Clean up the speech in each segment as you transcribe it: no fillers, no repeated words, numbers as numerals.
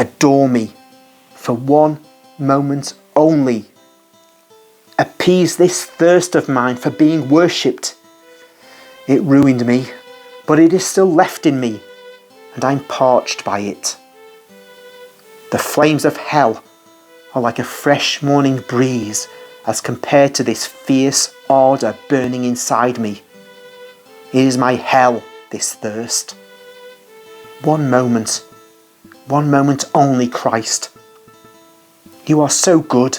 adore me for one moment only. Appease this thirst of mine for being worshipped. It ruined me, but it is still left in me, and I'm parched by it. The flames of hell are like a fresh morning breeze as compared to this fierce ardour burning inside me. It is my hell, this thirst. One moment only, Christ. You are so good.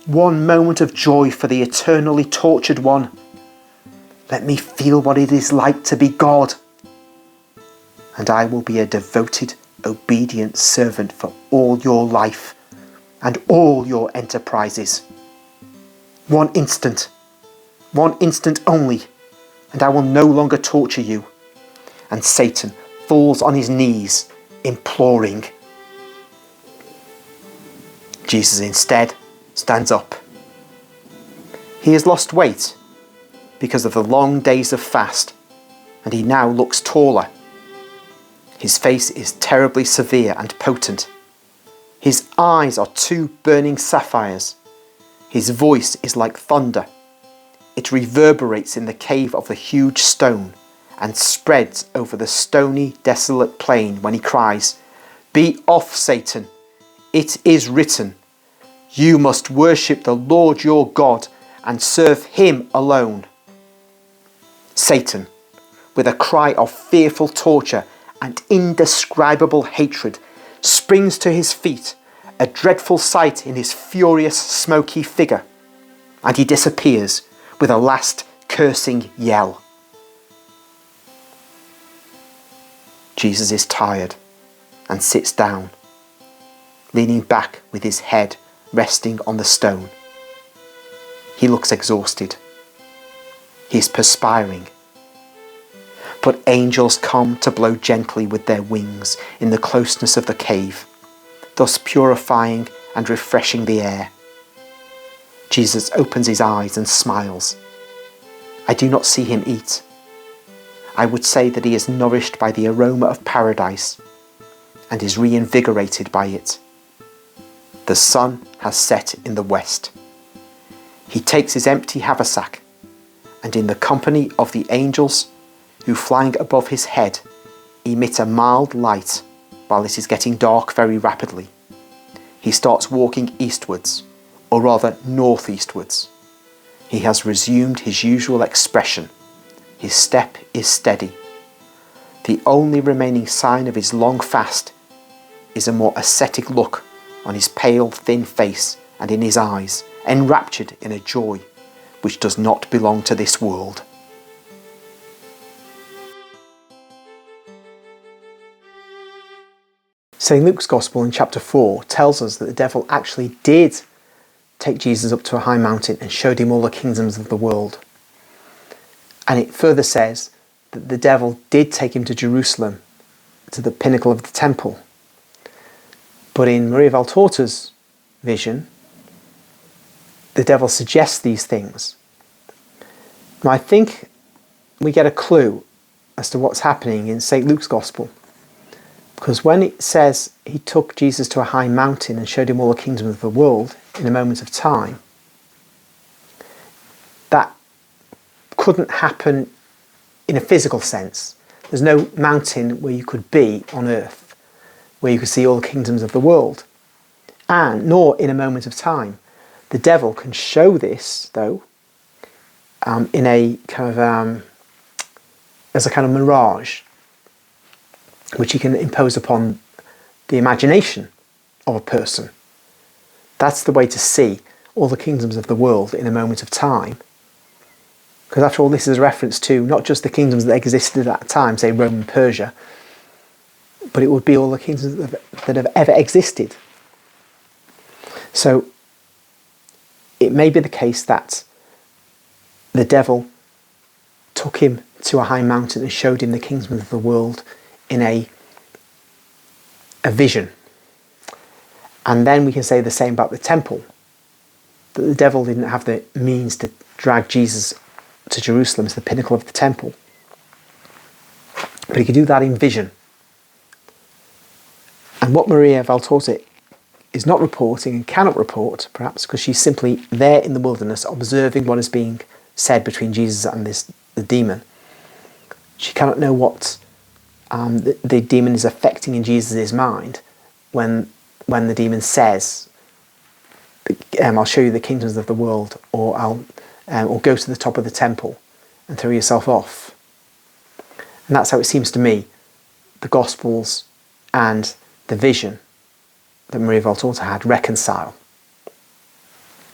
One moment of joy for the eternally tortured one. Let me feel what it is like to be God, and I will be a devoted, obedient servant for all your life and all your enterprises. One instant only, and I will no longer torture you. And Satan falls on his knees, imploring. Jesus instead stands up. He has lost weight because of the long days of fast, and he now looks taller. His face is terribly severe and potent. His eyes are two burning sapphires. His voice is like thunder. It reverberates in the cave of the huge stone and spreads over the stony, desolate plain when he cries, "Be off, Satan! It is written, you must worship the Lord your God and serve him alone." Satan, with a cry of fearful torture and indescribable hatred, springs to his feet, a dreadful sight in his furious, smoky figure, and he disappears with a last cursing yell. Jesus is tired and sits down, leaning back with his head resting on the stone. He looks exhausted. He is perspiring. But angels come to blow gently with their wings in the closeness of the cave, thus purifying and refreshing the air. Jesus opens his eyes and smiles. I do not see him eat. I would say that he is nourished by the aroma of paradise and is reinvigorated by it. The sun has set in the west. He takes his empty haversack, and in the company of the angels who, flying above his head, emit a mild light while it is getting dark very rapidly, he starts walking eastwards, or rather northeastwards. He has resumed his usual expression. His step is steady. The only remaining sign of his long fast is a more ascetic look on his pale, thin face and in his eyes, enraptured in a joy which does not belong to this world. St. Luke's Gospel in chapter 4 tells us that the devil actually did take Jesus up to a high mountain and showed him all the kingdoms of the world. And it further says that the devil did take him to Jerusalem, to the pinnacle of the temple. But in Maria Valtorta's vision, the devil suggests these things. Now I think we get a clue as to what's happening in St. Luke's Gospel. Because when it says he took Jesus to a high mountain and showed him all the kingdoms of the world in a moment of time, that couldn't happen in a physical sense. There's no mountain where you could be on earth where you could see all the kingdoms of the world, and nor in a moment of time. The devil can show this, though, in a kind of as a kind of mirage, which he can impose upon the imagination of a person. That's the way to see all the kingdoms of the world in a moment of time. Because after all, this is a reference to not just the kingdoms that existed at that time, say Rome and Persia, but it would be all the kingdoms that have ever existed. So it may be the case that the devil took him to a high mountain and showed him the kingdoms of the world in a vision. And then we can say the same about the temple, that the devil didn't have the means to drag Jesus to Jerusalem, to the pinnacle of the temple, but he could do that in vision. And And what Maria Valtorta is not reporting and cannot report, perhaps because she's simply there in the wilderness observing what is being said between Jesus and the demon. She cannot know what the demon is affecting in Jesus' mind when the demon says, I'll show you the kingdoms of the world, or or go to the top of the temple and throw yourself off. And that's how it seems to me the Gospels and the vision that Maria Valtorta had reconcile.